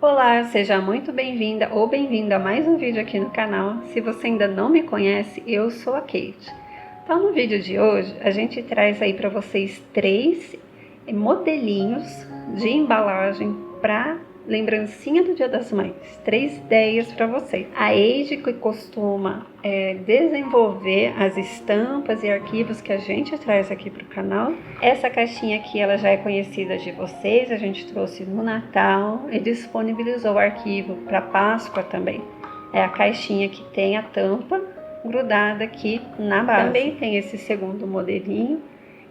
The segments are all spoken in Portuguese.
Olá, seja muito bem-vinda ou bem-vindo a mais um vídeo aqui no canal. Se você ainda não me conhece, eu sou a Kate. Então, no vídeo de hoje, a gente traz aí para vocês 3 modelinhos de embalagem para lembrancinha do Dia das Mães. 3 ideias para vocês. A Eide, que costuma desenvolver as estampas e arquivos que a gente traz aqui para o canal. Essa caixinha aqui, ela já é conhecida de vocês, a gente trouxe no Natal e disponibilizou o arquivo para Páscoa também. É a caixinha que tem a tampa grudada aqui na base. Também tem esse segundo modelinho,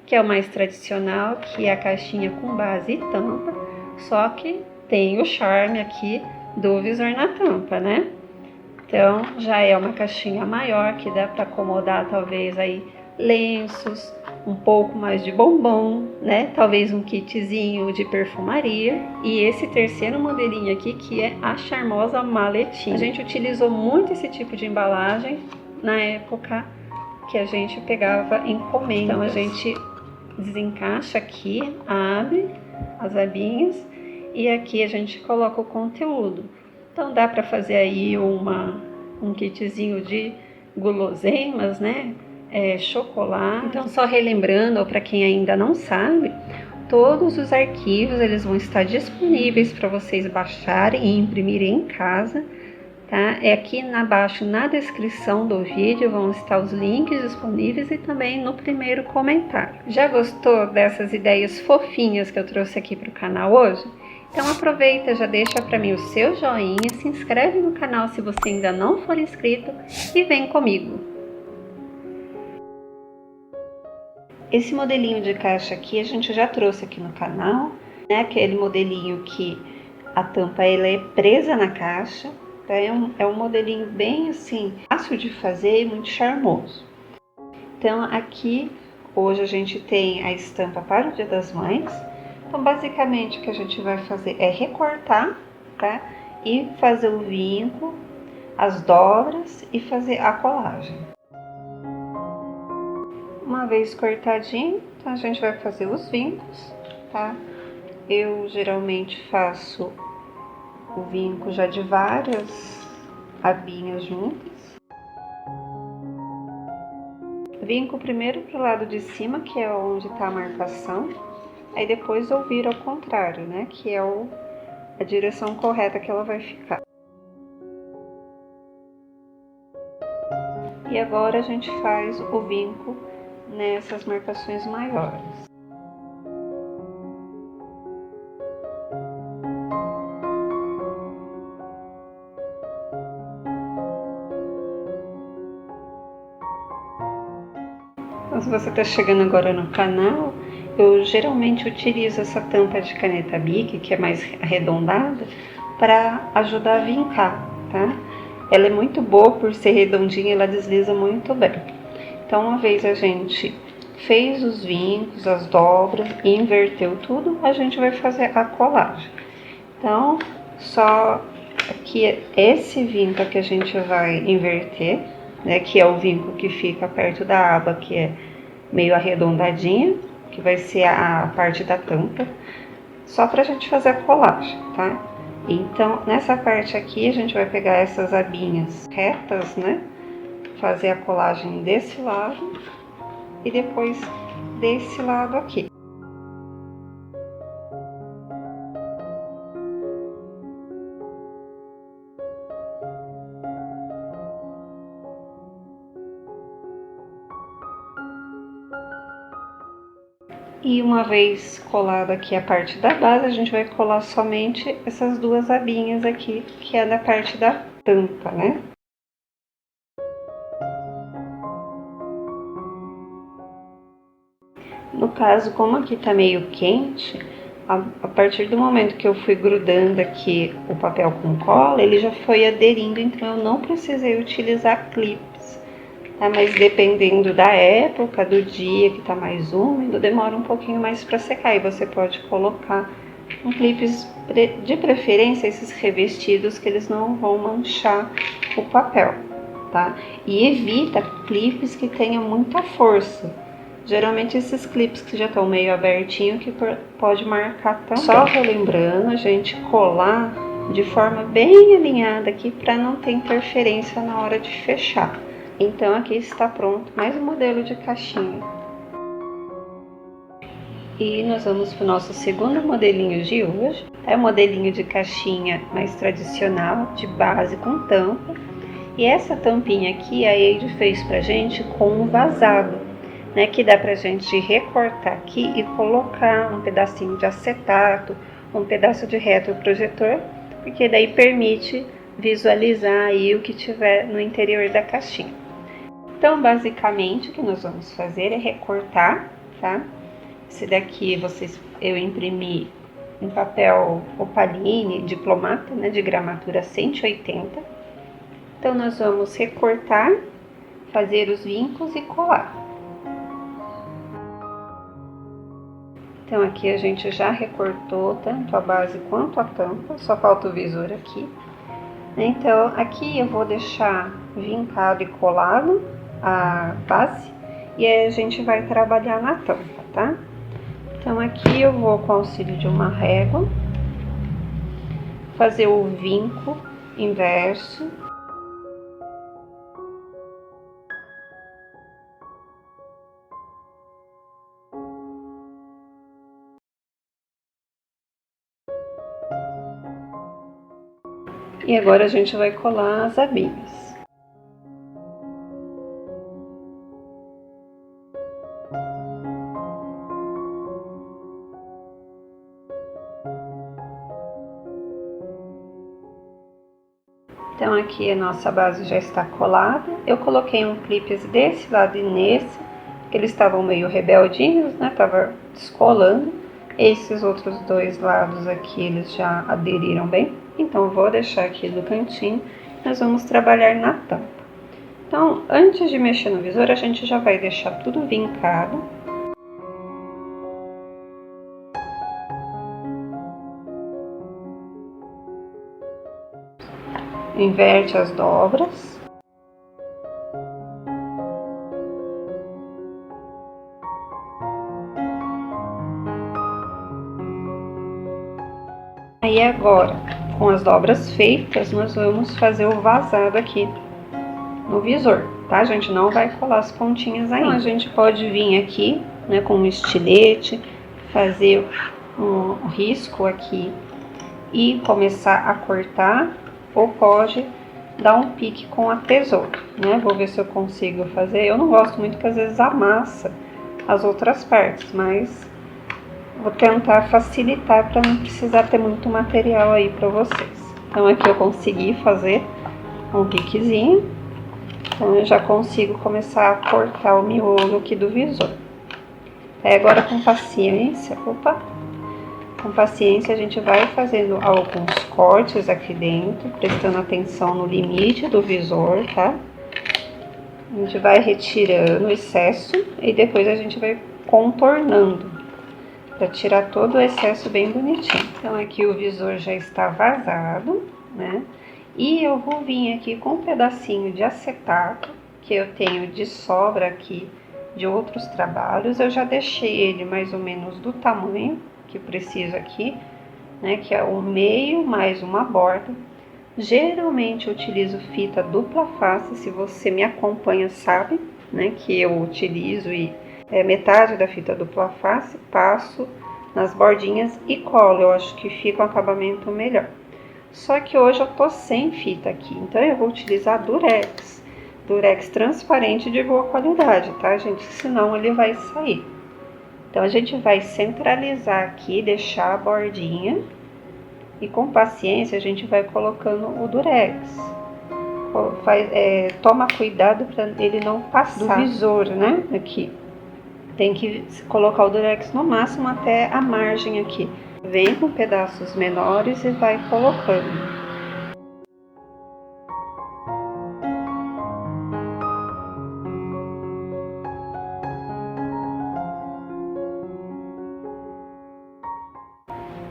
que é o mais tradicional, que é a caixinha com base e tampa, só que tem o charme aqui do visor na tampa, né? Então, já é uma caixinha maior, que dá para acomodar talvez aí lenços, um pouco mais de bombom, né? Talvez um kitzinho de perfumaria. E esse terceiro modelinho aqui, que é a charmosa maletinha. A gente utilizou muito esse tipo de embalagem na época que a gente pegava encomendas. Então, a gente desencaixa aqui, abre as abinhas e aqui a gente coloca o conteúdo. Então dá para fazer aí um kitzinho de guloseimas, né? Chocolate. Então, só relembrando, ou para quem ainda não sabe, todos os arquivos eles vão estar disponíveis para vocês baixarem e imprimirem em casa, tá? Aqui abaixo na descrição do vídeo vão estar os links disponíveis e também no primeiro comentário. Já gostou dessas ideias fofinhas que eu trouxe aqui para o canal hoje? Então aproveita, já deixa para mim o seu joinha, se inscreve no canal se você ainda não for inscrito e vem comigo. Esse modelinho de caixa aqui a gente já trouxe aqui no canal, né? Aquele modelinho que a tampa ela é presa na caixa. É um modelinho bem assim, fácil de fazer e muito charmoso. Então aqui, hoje a gente tem a estampa para o Dia das Mães. Então basicamente o que a gente vai fazer é recortar, tá? E fazer o vinco, as dobras e fazer a colagem. Uma vez cortadinho, então a gente vai fazer os vincos, tá? Eu geralmente faço o vinco já de várias abinhas juntas. Vinco primeiro pro lado de cima, que é onde tá a marcação, aí depois eu viro ao contrário, né, que é a direção correta que ela vai ficar. E agora a gente faz o vinco nessas marcações maiores. Então, se você está chegando agora no canal, eu geralmente utilizo essa tampa de caneta Bic, que é mais arredondada, para ajudar a vincar, tá? Ela é muito boa por ser redondinha, ela desliza muito bem. Então, uma vez a gente fez os vincos, as dobras e inverteu tudo, a gente vai fazer a colagem. Então, só que esse vinco que a gente vai inverter, né, que é o vinco que fica perto da aba, que é meio arredondadinha, que vai ser a parte da tampa, só pra gente fazer a colagem, tá? Então, nessa parte aqui, a gente vai pegar essas abinhas retas, né? Fazer a colagem desse lado e depois desse lado aqui. E uma vez colada aqui a parte da base, a gente vai colar somente essas duas abinhas aqui, que é da parte da tampa, né? No caso, como aqui tá meio quente, a partir do momento que eu fui grudando aqui o papel com cola, ele já foi aderindo, então eu não precisei utilizar clips, tá? Mas dependendo da época, do dia que tá mais úmido, demora um pouquinho mais para secar, e você pode colocar um clipes, de preferência esses revestidos, que eles não vão manchar o papel, tá? E evita clipes que tenham muita força. Geralmente esses clipes que já estão meio abertinho, que pode marcar também. Só relembrando, a gente colar de forma bem alinhada aqui para não ter interferência na hora de fechar. Então aqui está pronto mais um modelo de caixinha. E nós vamos para o nosso segundo modelinho de hoje. É um modelinho de caixinha mais tradicional, de base com tampa. E essa tampinha aqui a Eide fez pra gente com um vazado, né? Que dá pra gente recortar aqui e colocar um pedacinho de acetato, um pedaço de retroprojetor, porque daí permite visualizar aí o que tiver no interior da caixinha. Então, basicamente, o que nós vamos fazer é recortar, tá? Esse daqui eu imprimi em papel opaline diplomata, né, de gramatura 180. Então, nós vamos recortar, fazer os vincos e colar. Então, aqui a gente já recortou tanto a base quanto a tampa, só falta o visor aqui. Então, aqui eu vou deixar vincado e colado a base e aí a gente vai trabalhar na tampa, tá? Então, aqui eu vou, com o auxílio de uma régua, fazer o vinco inverso. E agora a gente vai colar as abinhas. Então aqui a nossa base já está colada. Eu coloquei um clipe desse lado e nesse, que eles estavam meio rebeldinhos, né? Tava descolando. Esses outros dois lados aqui eles já aderiram bem. Então eu vou deixar aqui do cantinho. Nós vamos trabalhar na tampa. Então, antes de mexer no visor, a gente já vai deixar tudo vincado. Inverte as dobras. Aí agora, com as dobras feitas, nós vamos fazer o vazado aqui no visor, tá? A gente não vai colar as pontinhas ainda. Então, a gente pode vir aqui, né, com um estilete, fazer um risco aqui e começar a cortar, ou pode dar um pique com a tesoura, né? Vou ver se eu consigo fazer. Eu não gosto muito que às vezes amassa as outras partes, mas vou tentar facilitar para não precisar ter muito material aí para vocês. Então aqui eu consegui fazer um piquezinho, então eu já consigo começar a cortar o miolo aqui do visor. Aí agora com paciência, com paciência a gente vai fazendo alguns cortes aqui dentro, prestando atenção no limite do visor, tá? A gente vai retirando o excesso e depois a gente vai contornando para tirar todo o excesso bem bonitinho. Então aqui o visor já está vazado, né? E eu vou vir aqui com um pedacinho de acetato que eu tenho de sobra aqui de outros trabalhos. Eu já deixei ele mais ou menos do tamanho que preciso aqui, né? Que é o meio mais uma borda. Geralmente eu utilizo fita dupla face, se você me acompanha sabe, né? Que eu utilizo e metade da fita dupla face, passo nas bordinhas e colo. Eu acho que fica um acabamento melhor. Só que hoje eu tô sem fita aqui, então eu vou utilizar Durex. Durex transparente de boa qualidade, tá, gente? Senão ele vai sair. Então a gente vai centralizar aqui, deixar a bordinha e com paciência a gente vai colocando o Durex. Toma cuidado para ele não passar do visor, né? Aqui. Tem que colocar o Durex no máximo até a margem aqui. Vem com pedaços menores e vai colocando.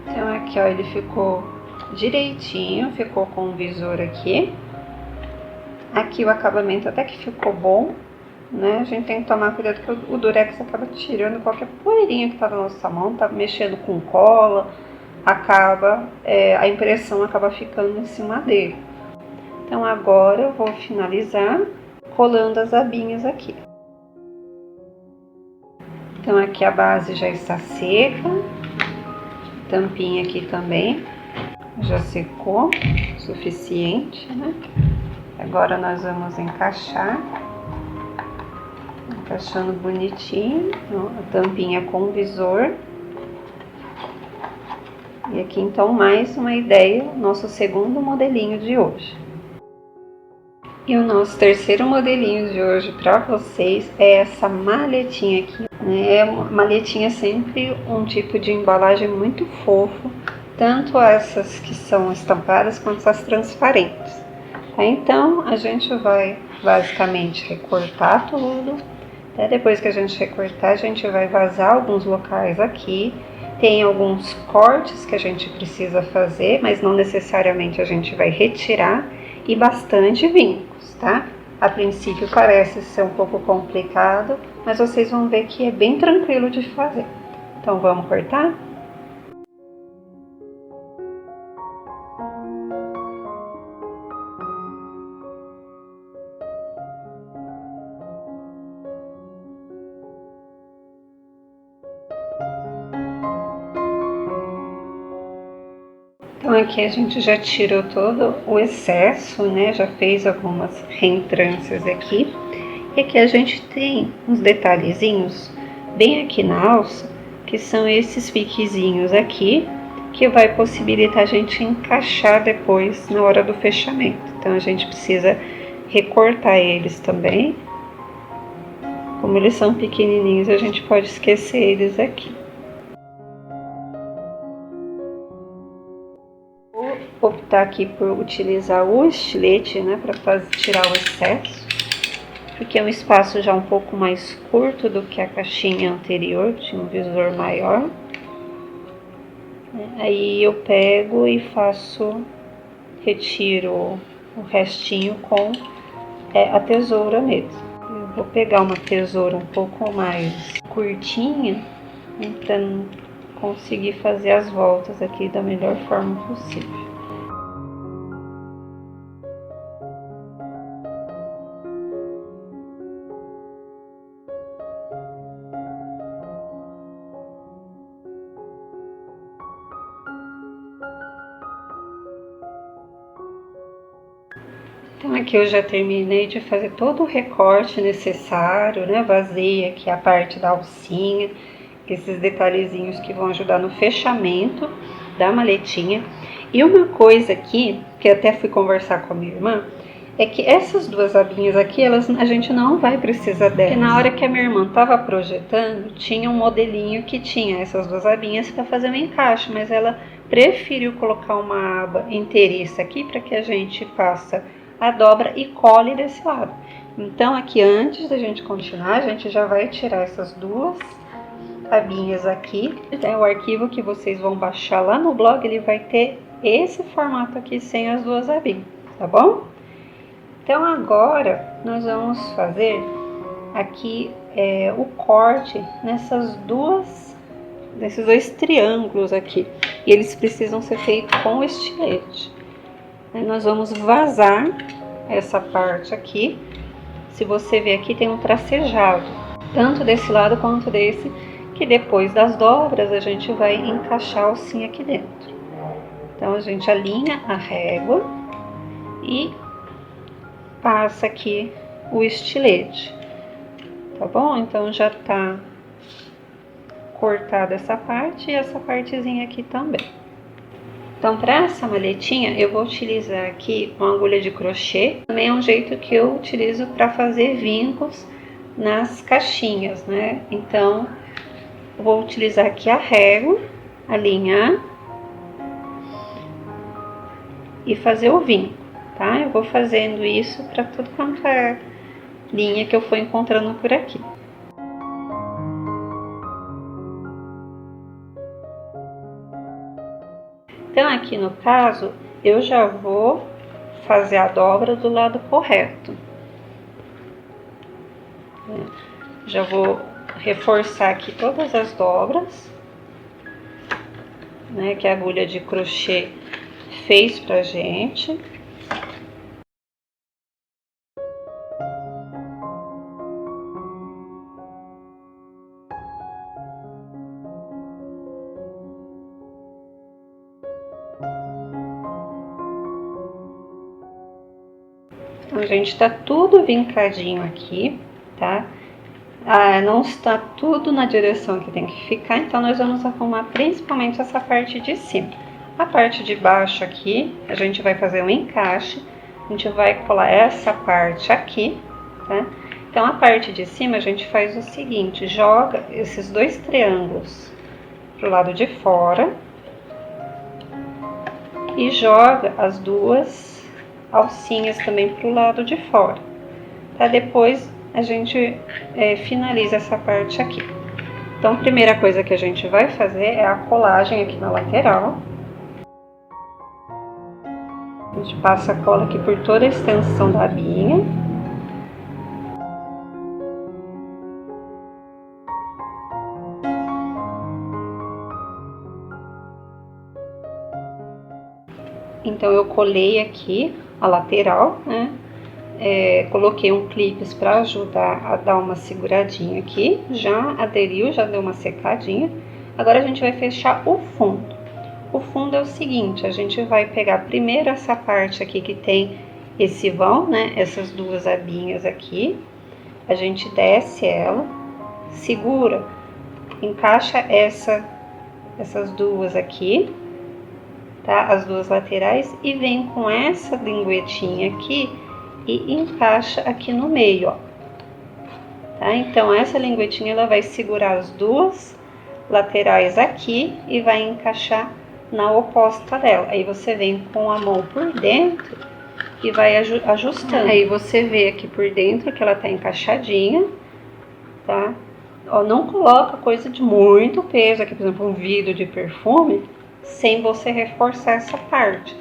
Então aqui, ó, ele ficou direitinho, ficou com o visor aqui. Aqui o acabamento até que ficou bom, né? A gente tem que tomar cuidado que o Durex acaba tirando qualquer poeirinha que tá na nossa mão, tá mexendo com cola, a impressão acaba ficando em cima dele. Então agora eu vou finalizar colando as abinhas aqui. Então aqui a base já está seca, a tampinha aqui também já secou o suficiente, né? Agora nós vamos encaixando bonitinho, a tampinha com visor. E aqui então mais uma ideia, nosso segundo modelinho de hoje. E o nosso terceiro modelinho de hoje para vocês é essa maletinha aqui. É uma maletinha sempre um tipo de embalagem muito fofo, tanto essas que são estampadas quanto as transparentes. Então a gente vai basicamente recortar tudo. Depois que a gente recortar, a gente vai vazar alguns locais aqui. Tem alguns cortes que a gente precisa fazer, mas não necessariamente a gente vai retirar, e bastante vincos, tá? A princípio parece ser um pouco complicado, mas vocês vão ver que é bem tranquilo de fazer. Então vamos cortar? Então aqui a gente já tirou todo o excesso, né? Já fez algumas reentrâncias aqui. E aqui a gente tem uns detalhezinhos bem aqui na alça, que são esses piquezinhos aqui, que vai possibilitar a gente encaixar depois na hora do fechamento. Então a gente precisa recortar eles também. Como eles são pequenininhos, a gente pode esquecer eles aqui. Vou optar aqui por utilizar o estilete, né, para tirar o excesso, porque é um espaço já um pouco mais curto do que a caixinha anterior, tinha um visor maior. Aí eu pego e retiro o restinho com a tesoura mesmo. Eu vou pegar uma tesoura um pouco mais curtinha, para conseguir fazer as voltas aqui da melhor forma possível. Então aqui eu já terminei de fazer todo o recorte necessário, né? Vazei aqui a parte da alcinha, esses detalhezinhos que vão ajudar no fechamento da maletinha. E uma coisa aqui, que até fui conversar com a minha irmã, é que essas duas abinhas aqui, a gente não vai precisar delas. Porque na hora que a minha irmã estava projetando, tinha um modelinho que tinha essas duas abinhas para fazer um encaixe, mas ela preferiu colocar uma aba inteiriça aqui para que a gente faça a dobra e cole desse lado. Então aqui, antes da gente continuar, a gente já vai tirar essas duas abinhas aqui. O arquivo que vocês vão baixar lá no blog, ele vai ter esse formato aqui sem as duas abinhas, tá bom? Então agora nós vamos fazer aqui o corte nesses dois triângulos aqui, e eles precisam ser feitos com estilete. Aí nós vamos vazar essa parte aqui. Se você ver aqui, tem um tracejado, tanto desse lado quanto desse, que depois das dobras a gente vai encaixar a alcinha aqui dentro. Então a gente alinha a régua e passa aqui o estilete, tá bom? Então já tá cortada essa parte e essa partezinha aqui também. Então, para essa maletinha, eu vou utilizar aqui uma agulha de crochê. Também é um jeito que eu utilizo para fazer vincos nas caixinhas, né? Então, eu vou utilizar aqui a régua, alinhar e fazer o vinco, tá? Eu vou fazendo isso para tudo quanto é linha que eu for encontrando por aqui. Então, aqui no caso, eu já vou fazer a dobra do lado correto. Já vou reforçar aqui todas as dobras. né, que a agulha de crochê fez pra gente. Então, a gente tá tudo vincadinho aqui, tá? Não está tudo na direção que tem que ficar, então nós vamos arrumar principalmente essa parte de cima. A parte de baixo aqui, a gente vai fazer um encaixe, a gente vai colar essa parte aqui, tá? Então, a parte de cima a gente faz o seguinte, joga esses dois triângulos pro lado de fora e joga as duas alcinhas também pro lado de fora, tá? Depois a gente finaliza essa parte aqui. Então, a primeira coisa que a gente vai fazer é a colagem aqui na lateral. A gente passa a cola aqui por toda a extensão da abinha. Então, eu colei aqui a lateral, né? Coloquei um clips para ajudar a dar uma seguradinha aqui, já aderiu, já deu uma secadinha. Agora a gente vai fechar o fundo. O fundo é o seguinte, a gente vai pegar primeiro essa parte aqui que tem esse vão, né, essas duas abinhas aqui, a gente desce ela, segura, encaixa essas duas aqui, tá, as duas laterais, e vem com essa linguetinha aqui e encaixa aqui no meio, ó. Tá? Então, essa linguetinha, ela vai segurar as duas laterais aqui e vai encaixar na oposta dela. Aí, você vem com a mão por dentro e vai ajustando. Aí, você vê aqui por dentro que ela tá encaixadinha, tá? Ó, não coloca coisa de muito peso, aqui, por exemplo, um vidro de perfume, sem você reforçar essa parte.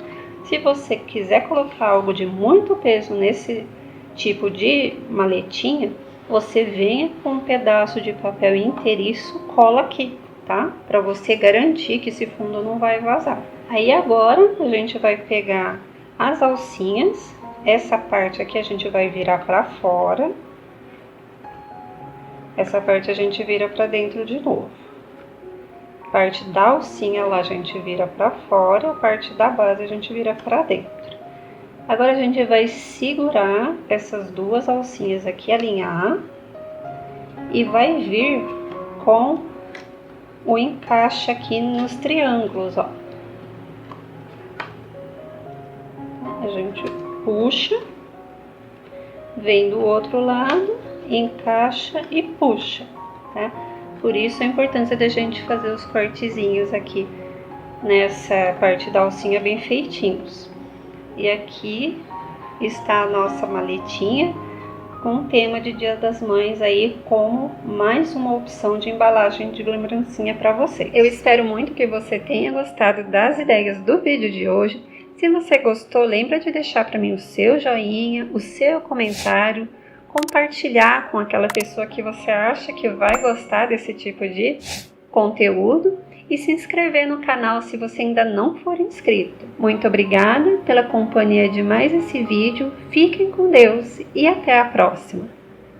Se você quiser colocar algo de muito peso nesse tipo de maletinha, você venha com um pedaço de papel inteiriço, cola aqui, tá? Para você garantir que esse fundo não vai vazar. Aí agora a gente vai pegar as alcinhas, essa parte aqui a gente vai virar para fora, essa parte a gente vira para dentro de novo. A parte da alcinha lá a gente vira para fora, a parte da base a gente vira para dentro. Agora a gente vai segurar essas duas alcinhas aqui, alinhar, e vai vir com o encaixe aqui nos triângulos, ó. A gente puxa, vem do outro lado, encaixa e puxa, tá? Por isso a importância da gente fazer os cortezinhos aqui nessa parte da alcinha bem feitinhos. E aqui está a nossa maletinha com o tema de Dia das Mães aí como mais uma opção de embalagem de lembrancinha para você. Eu espero muito que você tenha gostado das ideias do vídeo de hoje. Se você gostou, lembra de deixar para mim o seu joinha, o seu comentário, compartilhar com aquela pessoa que você acha que vai gostar desse tipo de conteúdo e se inscrever no canal se você ainda não for inscrito. Muito obrigada pela companhia de mais esse vídeo, fiquem com Deus e até a próxima!